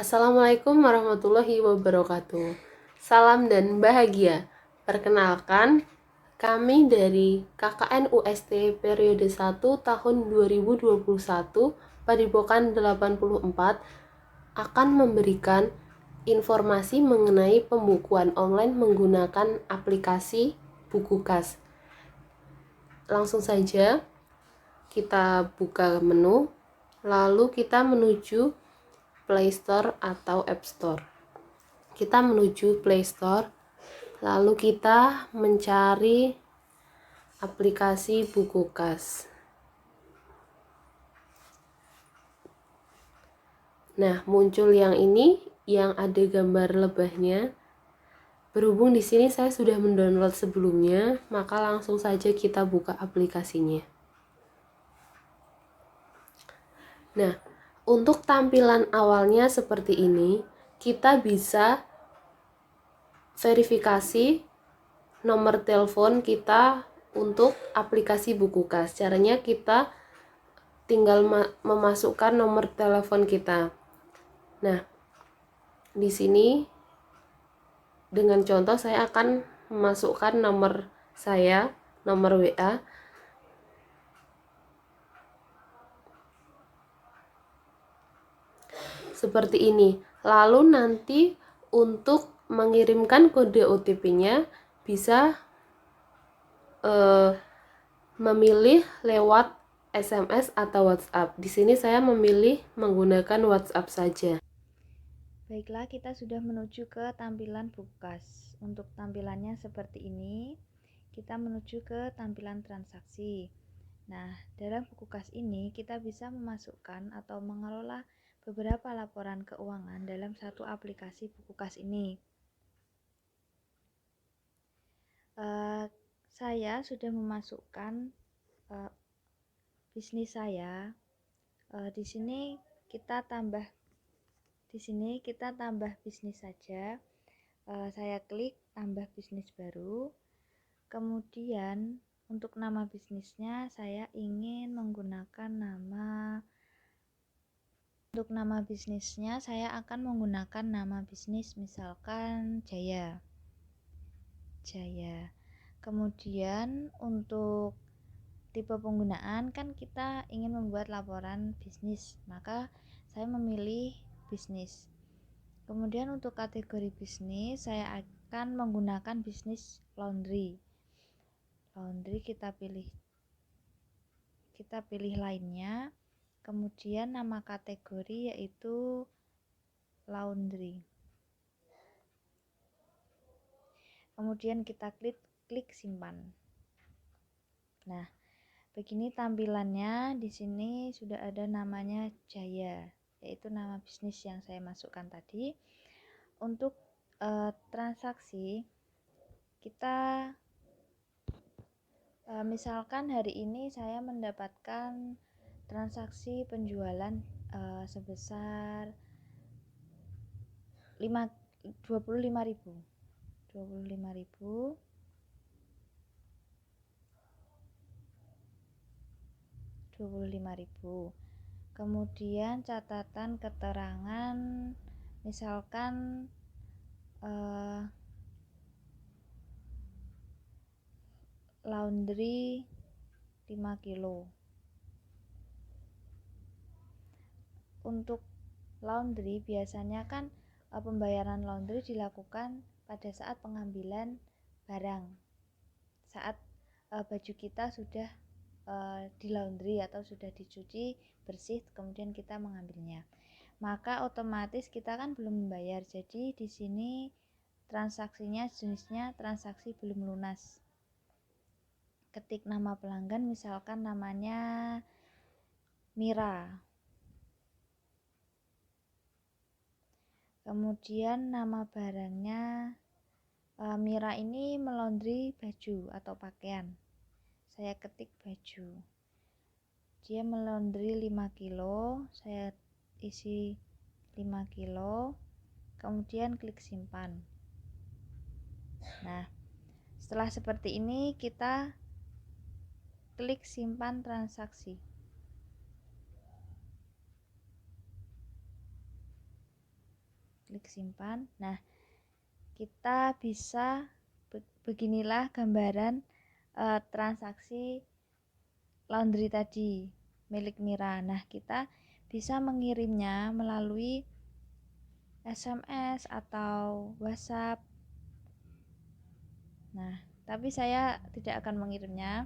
Assalamualaikum warahmatullahi wabarakatuh. Salam dan bahagia. Perkenalkan, kami dari KKN UST periode 1 tahun 2021 Padepokan 84 akan memberikan informasi mengenai pembukuan online menggunakan aplikasi Bukukas. Langsung saja kita buka menu, lalu kita menuju Play Store atau App Store. Kita menuju Play Store, lalu kita mencari aplikasi Bukukas. Nah, muncul yang ini yang ada gambar lebahnya. Berhubung di sini saya sudah mendownload sebelumnya, maka langsung saja kita buka aplikasinya. Nah, untuk tampilan awalnya seperti ini, kita bisa verifikasi nomor telepon kita untuk aplikasi Bukukas. Caranya kita tinggal memasukkan nomor telepon kita. Nah, di sini dengan contoh saya akan memasukkan nomor saya, nomor WA. Seperti ini. Lalu nanti untuk mengirimkan kode OTP-nya bisa memilih lewat SMS atau WhatsApp. Di sini saya memilih menggunakan WhatsApp saja. Baiklah, kita sudah menuju ke tampilan Bukukas. Untuk tampilannya seperti ini, kita menuju ke tampilan transaksi. Nah, dalam Bukukas ini kita bisa memasukkan atau mengelola beberapa laporan keuangan dalam satu aplikasi Bukukas ini. Saya sudah memasukkan bisnis saya. Di sini kita tambah bisnis saja. Saya klik tambah bisnis baru. Kemudian untuk nama bisnisnya saya ingin menggunakan saya akan menggunakan nama bisnis misalkan Jaya. Kemudian untuk tipe penggunaan kan kita ingin membuat laporan bisnis, maka saya memilih bisnis. Kemudian untuk kategori bisnis saya akan menggunakan bisnis laundry. Kita pilih lainnya. Kemudian nama kategori yaitu laundry. Kemudian kita klik simpan. Nah, begini tampilannya. Di sini sudah ada namanya Jaya, yaitu nama bisnis yang saya masukkan tadi. Untuk transaksi kita misalkan hari ini saya mendapatkan transaksi penjualan sebesar 25.000. Kemudian catatan keterangan misalkan laundry 5 kilo. Untuk laundry biasanya kan pembayaran laundry dilakukan pada saat pengambilan barang, saat baju kita sudah di laundry atau sudah dicuci bersih, kemudian kita mengambilnya, maka otomatis kita kan belum membayar. Jadi di sini transaksinya jenisnya transaksi belum lunas. Ketik nama pelanggan, misalkan namanya Mira. Kemudian nama barangnya Mira ini melaundry baju atau pakaian. Saya ketik baju. Dia melaundry 5 kilo, saya isi 5 kilo. Kemudian klik simpan. Nah, setelah seperti ini kita klik simpan transaksi. klik simpan. Nah, kita bisa beginilah gambaran transaksi laundry tadi milik Mira. Nah, kita bisa mengirimnya melalui SMS atau WhatsApp. Nah, tapi saya tidak akan mengirimnya.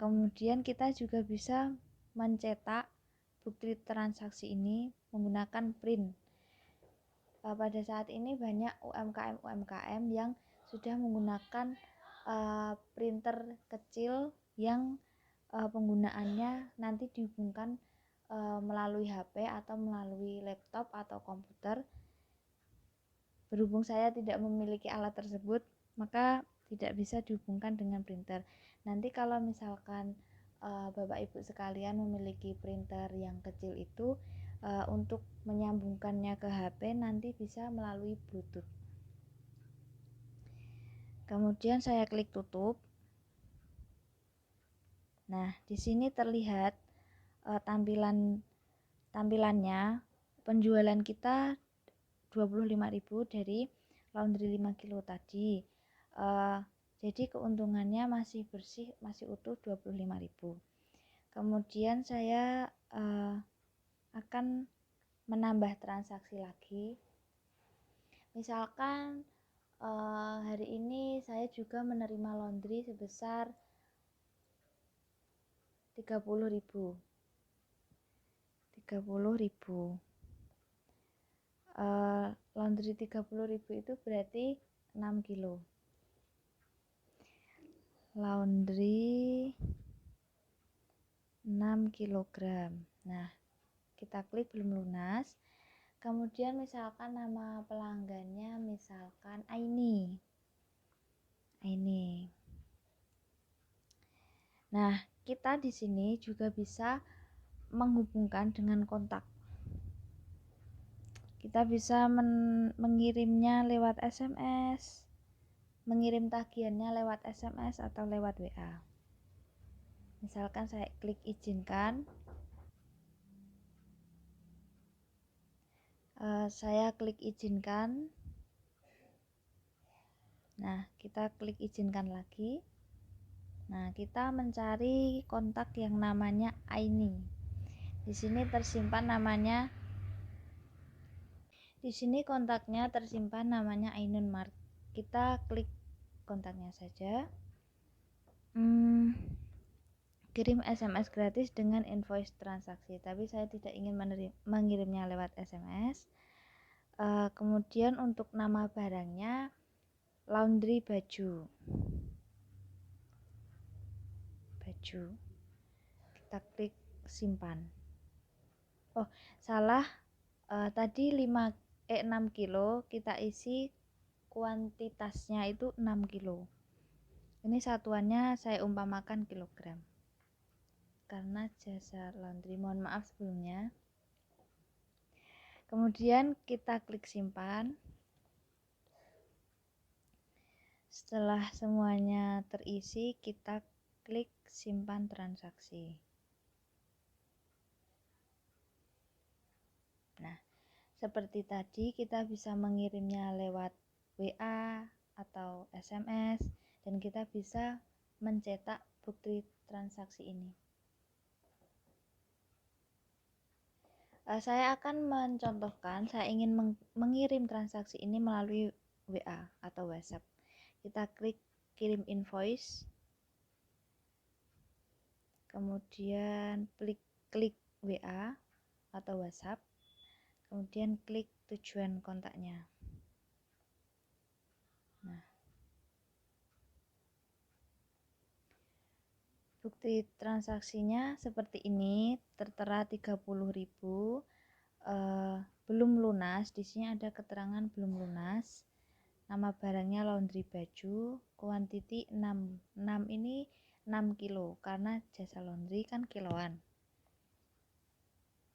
Kemudian kita juga bisa mencetak bukti transaksi ini menggunakan print. Pada saat ini banyak UMKM yang sudah menggunakan printer kecil yang penggunaannya nanti dihubungkan melalui HP atau melalui laptop atau komputer. Berhubung saya tidak memiliki alat tersebut, maka tidak bisa dihubungkan dengan printer. Nanti kalau misalkan Bapak Ibu sekalian memiliki printer yang kecil itu, untuk menyambungkannya ke HP nanti bisa melalui Bluetooth. Kemudian saya klik tutup. Nah, di sini terlihat tampilannya penjualan kita 25.000 dari laundry 5 kilo tadi. Jadi keuntungannya masih bersih, masih utuh 25.000. Kemudian saya akan menambah transaksi lagi. Misalkan hari ini saya juga menerima laundry sebesar 30.000. Laundry 30.000 itu berarti 6 kilo. Laundry 6 kg. Nah, kita klik belum lunas. Kemudian misalkan nama pelanggannya misalkan Aini. Nah, kita di sini juga bisa menghubungkan dengan kontak. Kita bisa mengirimnya lewat SMS, mengirim tagihannya lewat SMS atau lewat WA. Misalkan saya klik izinkan. Saya klik izinkan. Nah, kita klik izinkan lagi. Nah, kita mencari kontak yang namanya Aini. Di sini tersimpan namanya. Di sini kontaknya tersimpan namanya Ainun Mart. Kita klik kontaknya saja. Kirim SMS gratis dengan invoice transaksi, tapi saya tidak ingin mengirimnya lewat SMS. Kemudian untuk nama barangnya laundry baju. Kita klik simpan. Oh, salah. Tadi 6 kilo kita isi kuantitasnya itu 6 kilo. Ini satuannya saya umpamakan kilogram. Karena jasa laundry, mohon maaf sebelumnya. Kemudian kita klik simpan. Setelah semuanya terisi, kita klik simpan transaksi. Nah, seperti tadi kita bisa mengirimnya lewat WA atau SMS, dan kita bisa mencetak bukti transaksi ini. Saya akan mencontohkan, saya ingin mengirim transaksi ini melalui WA atau WhatsApp. Kita klik kirim invoice, kemudian klik WA atau WhatsApp, kemudian klik tujuan kontaknya. Nah, bukti transaksinya seperti ini, tertera 30.000, belum lunas. Di sini ada keterangan belum lunas. Nama barangnya laundry baju, kuantiti 6. 6 ini 6 kilo karena jasa laundry kan kiloan.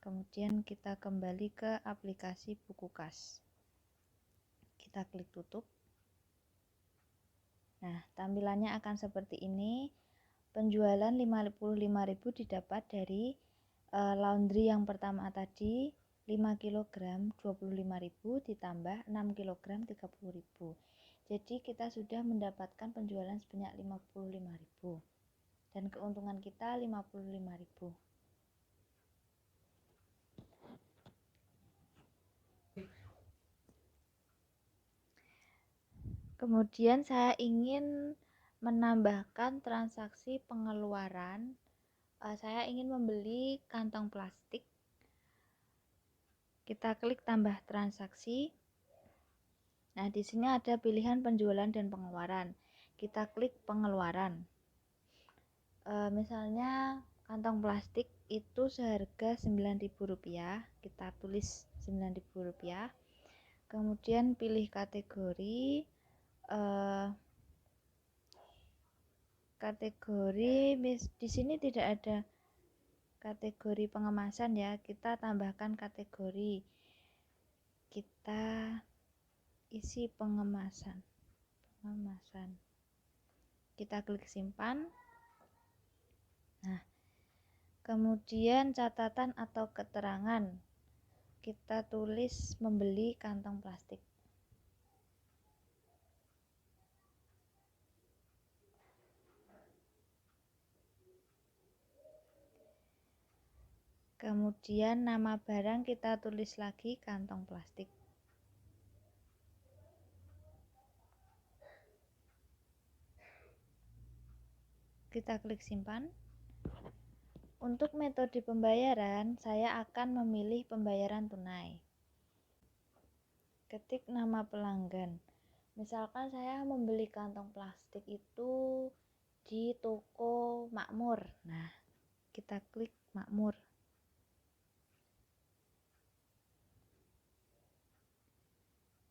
Kemudian kita kembali ke aplikasi buku kas. Kita klik tutup. Nah, tampilannya akan seperti ini. Penjualan 55.000 didapat dari laundry yang pertama tadi, 5 kg 25.000 ditambah 6 kg 30.000. Jadi kita sudah mendapatkan penjualan sebanyak 55.000 dan keuntungan kita 55.000. Kemudian saya ingin menambahkan transaksi pengeluaran. Saya ingin membeli kantong plastik. Kita klik tambah transaksi. Nah, di sini ada pilihan penjualan dan pengeluaran. Kita klik pengeluaran. Misalnya kantong plastik itu seharga Rp9.000, kita tulis Rp9.000. Kemudian pilih kategori. Di sini tidak ada kategori pengemasan ya. Kita tambahkan kategori. Kita isi pengemasan. Kita klik simpan. Nah, kemudian catatan atau keterangan. Kita tulis membeli kantong plastik. Kemudian nama barang kita tulis lagi kantong plastik. Kita klik simpan. Untuk metode pembayaran, saya akan memilih pembayaran tunai. Ketik nama pelanggan. Misalkan saya membeli kantong plastik itu di toko Makmur. Nah, kita klik Makmur.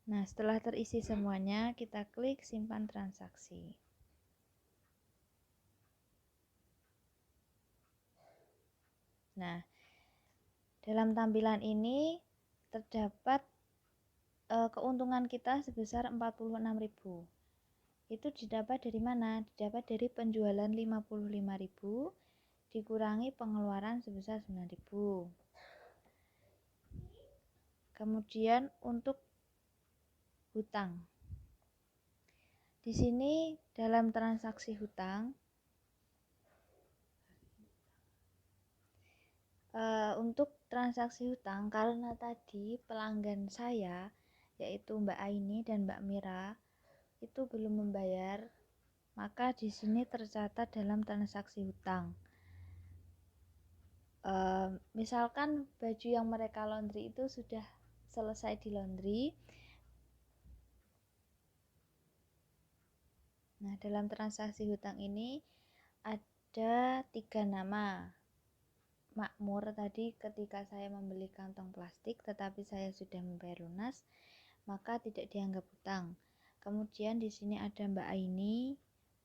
Nah, setelah terisi semuanya, kita klik simpan transaksi. Nah, dalam tampilan ini terdapat keuntungan kita sebesar 46.000. Itu didapat dari mana? Didapat dari penjualan 55.000 dikurangi pengeluaran sebesar 9.000. Kemudian untuk hutang. Di sini dalam transaksi hutang, untuk transaksi hutang, karena tadi pelanggan saya yaitu Mbak Aini dan Mbak Mira itu belum membayar, maka di sini tercatat dalam transaksi hutang. Misalkan baju yang mereka laundry itu sudah selesai di laundry. Nah, dalam transaksi hutang ini ada 3 nama. Makmur tadi ketika saya membeli kantong plastik tetapi saya sudah membayar lunas, maka tidak dianggap hutang. Kemudian di sini ada Mbak Aini,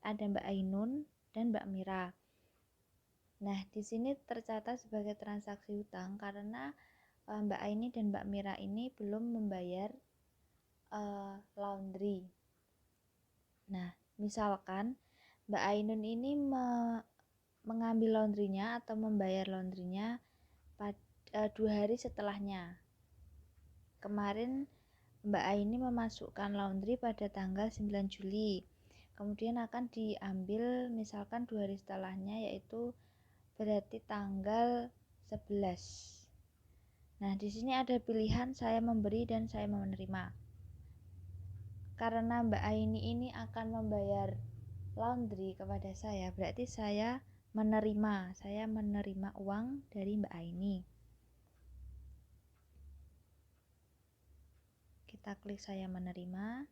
ada Mbak Ainun, dan Mbak Mira. Nah, di sini tercatat sebagai transaksi hutang karena Mbak Aini dan Mbak Mira ini belum membayar laundry. Nah, misalkan Mbak Ainun ini mengambil laundrynya atau membayar laundrynya 2 hari setelahnya. Kemarin Mbak Aini memasukkan laundry pada tanggal 9 Juli. Kemudian akan diambil misalkan 2 hari setelahnya, yaitu berarti tanggal 11. Nah, di sini ada pilihan saya memberi dan saya menerima. Karena Mbak Aini ini akan membayar laundry kepada saya, berarti saya menerima uang dari Mbak Aini. Kita klik saya menerima.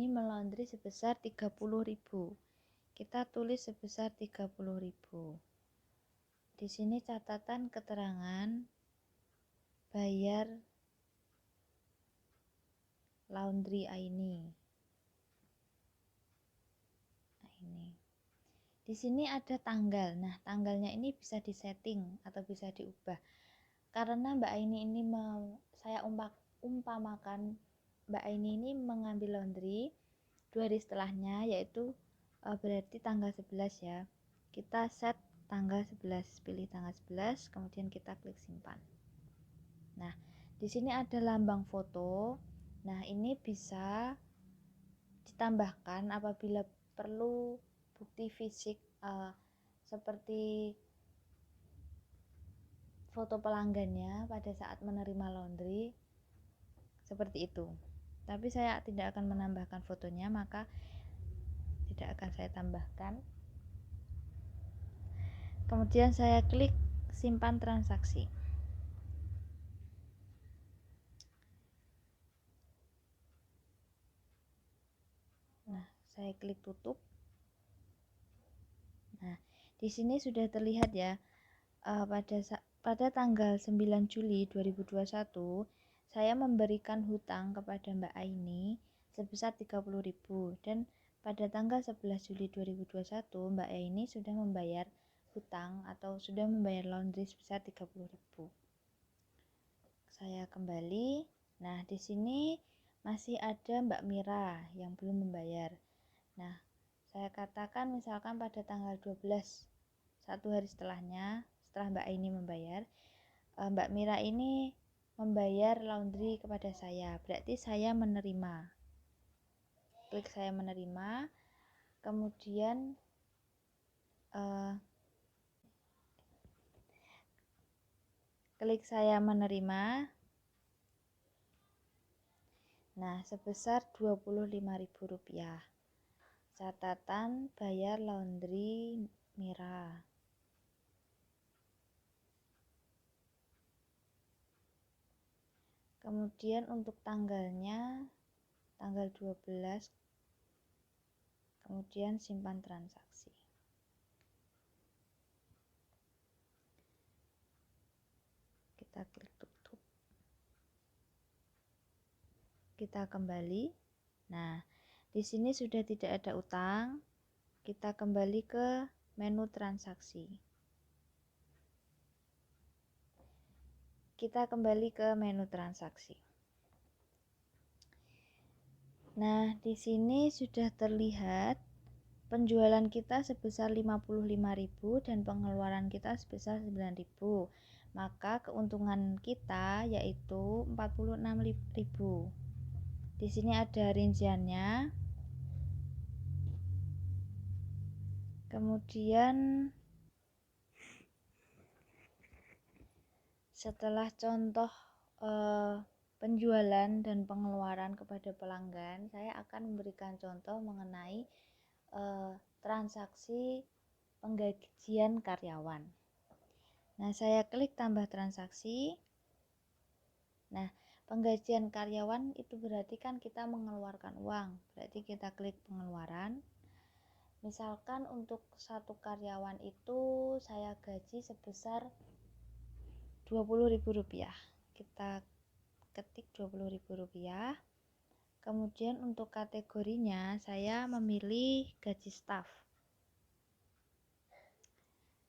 Ini melaundry sebesar 30.000. Kita tulis sebesar 30.000. Di sini catatan keterangan bayar laundry Aini. Di sini ada tanggal. Nah, tanggalnya ini bisa disetting atau bisa diubah. Karena Mbak Aini ini saya umpamakan Mbak Aini ini mengambil laundry 2 hari setelahnya, yaitu berarti tanggal 11 ya. kita set tanggal 11, pilih tanggal 11, kemudian kita klik simpan. Nah, di sini ada lambang foto. Nah, ini bisa ditambahkan apabila perlu bukti fisik seperti foto pelanggannya pada saat menerima laundry, seperti itu. Tapi saya tidak akan menambahkan fotonya, maka tidak akan saya tambahkan. Kemudian saya klik simpan transaksi. Nah, saya klik tutup. Nah, di sini sudah terlihat ya, pada tanggal 9 Juli 2021 saya memberikan hutang kepada Mbak Aini sebesar 30.000, dan pada tanggal 11 Juli 2021 Mbak Aini sudah membayar hutang atau sudah membayar laundry sebesar 30.000. Saya kembali. Nah, di sini masih ada Mbak Mira yang belum membayar. Nah, saya katakan misalkan pada tanggal 12, satu hari setelahnya, setelah Mbak Aini membayar, Mbak Mira ini membayar laundry kepada saya, berarti saya menerima. Klik saya menerima, kemudian klik saya menerima. Nah, sebesar Rp25.000. Catatan bayar laundry Mira. Kemudian untuk tanggalnya tanggal 12, kemudian simpan transaksi. Kita klik tutup. Kita kembali. Nah, di sini sudah tidak ada utang. Kita kembali ke menu transaksi. Kita kembali ke menu transaksi. Nah, di sini sudah terlihat penjualan kita sebesar 55.000 dan pengeluaran kita sebesar 9.000. Maka keuntungan kita yaitu 46.000. Di sini ada rinciannya. Kemudian setelah contoh penjualan dan pengeluaran kepada pelanggan, saya akan memberikan contoh mengenai transaksi penggajian karyawan. Nah, saya klik tambah transaksi. Nah, penggajian karyawan itu berarti kan kita mengeluarkan uang, berarti kita klik pengeluaran. Misalkan untuk satu karyawan itu saya gaji sebesar Rp20.000. Kita ketik Rp20.000. Kemudian untuk kategorinya saya memilih gaji staf.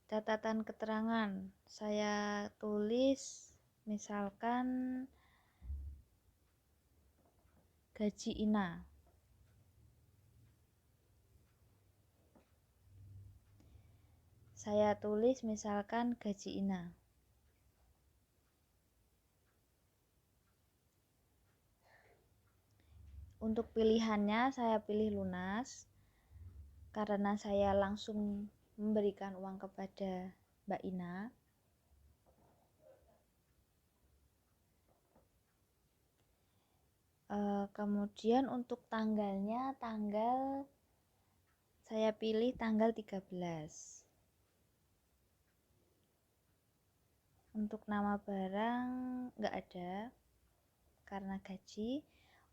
Catatan keterangan saya tulis misalkan gaji INA. Saya tulis misalkan gaji INA. Untuk pilihannya saya pilih lunas karena saya langsung memberikan uang kepada Mbak Ina. Kemudian untuk tanggalnya, saya pilih tanggal 13. Untuk nama barang nggak ada karena gaji.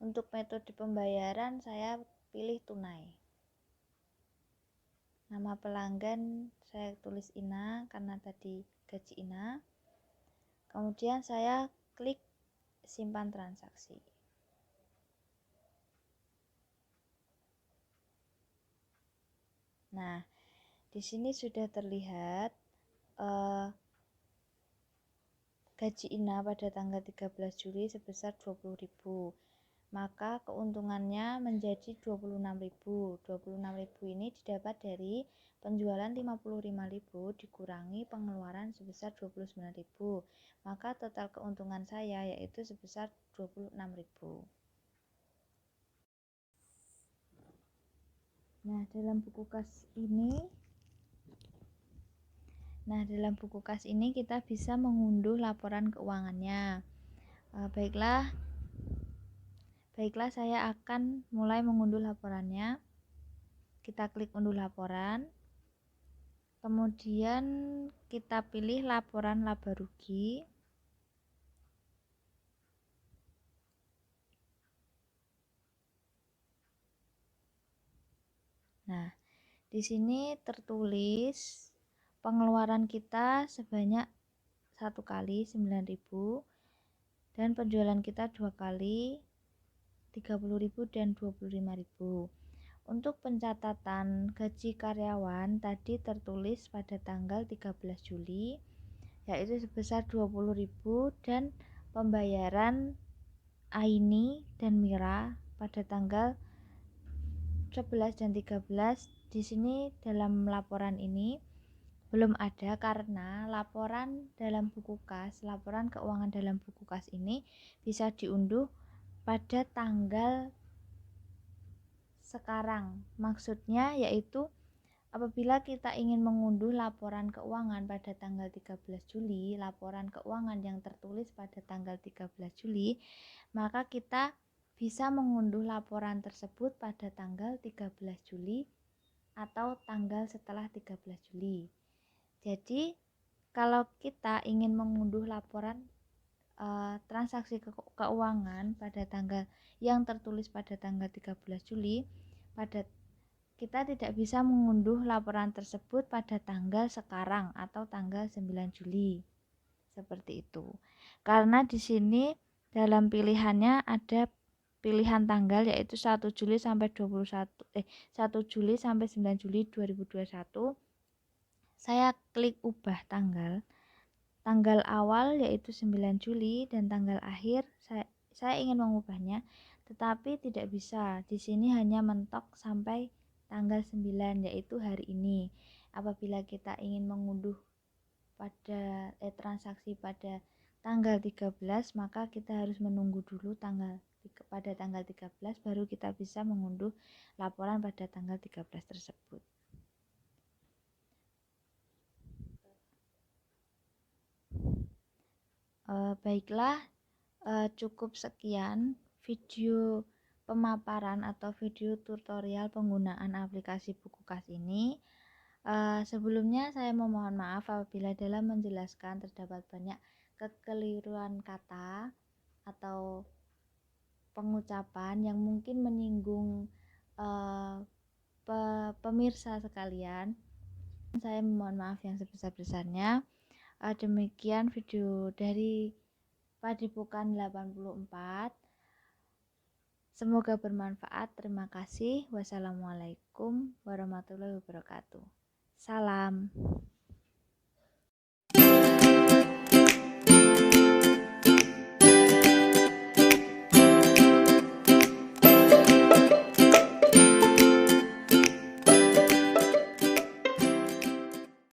Untuk metode pembayaran saya pilih tunai. Nama pelanggan saya tulis Ina karena tadi gaji Ina. Kemudian saya klik simpan transaksi. Nah, di sini sudah terlihat gaji Ina pada tanggal 13 Juli sebesar 20.000. maka keuntungannya menjadi 26.000. 26.000 ini didapat dari penjualan 55.000 dikurangi pengeluaran sebesar 29.000. Maka total keuntungan saya yaitu sebesar 26.000. Nah, dalam buku kas ini kita bisa mengunduh laporan keuangannya. Baiklah, saya akan mulai mengunduh laporannya. Kita klik unduh laporan. Kemudian kita pilih laporan laba rugi. Nah, di sini tertulis pengeluaran kita sebanyak 1 kali 9.000 dan penjualan kita 2 kali 30.000 dan 25.000. Untuk pencatatan gaji karyawan tadi tertulis pada tanggal 13 Juli yaitu sebesar 20.000 dan pembayaran Aini dan Mira pada tanggal 11 dan 13. Di sini dalam laporan ini belum ada karena laporan keuangan dalam buku kas ini bisa diunduh pada tanggal sekarang. Maksudnya yaitu apabila kita ingin mengunduh laporan keuangan pada tanggal 13 Juli, laporan keuangan yang tertulis pada tanggal 13 Juli, maka kita bisa mengunduh laporan tersebut pada tanggal 13 Juli atau tanggal setelah 13 Juli. Jadi, kalau kita ingin mengunduh laporan transaksi keuangan pada tanggal yang tertulis pada tanggal 13 Juli, kita tidak bisa mengunduh laporan tersebut pada tanggal sekarang atau tanggal 9 Juli. Seperti itu. Karena di sini dalam pilihannya ada pilihan tanggal yaitu 1 Juli sampai 1 Juli sampai 9 Juli 2021. Saya klik ubah tanggal awal yaitu 9 Juli dan tanggal akhir saya ingin mengubahnya tetapi tidak bisa. Di sini hanya mentok sampai tanggal 9 yaitu hari ini. Apabila kita ingin mengunduh transaksi pada tanggal 13 maka kita harus menunggu dulu pada tanggal 13 baru kita bisa mengunduh laporan pada tanggal 13 tersebut. Baiklah, cukup sekian video pemaparan atau video tutorial penggunaan aplikasi buku kas ini. Sebelumnya saya memohon maaf apabila dalam menjelaskan terdapat banyak kekeliruan kata atau pengucapan yang mungkin menyinggung pemirsa sekalian. Saya memohon maaf yang sebesar-besarnya. Demikian video dari Padepokan 84. Semoga bermanfaat. Terima kasih. Wassalamualaikum warahmatullahi wabarakatuh. Salam.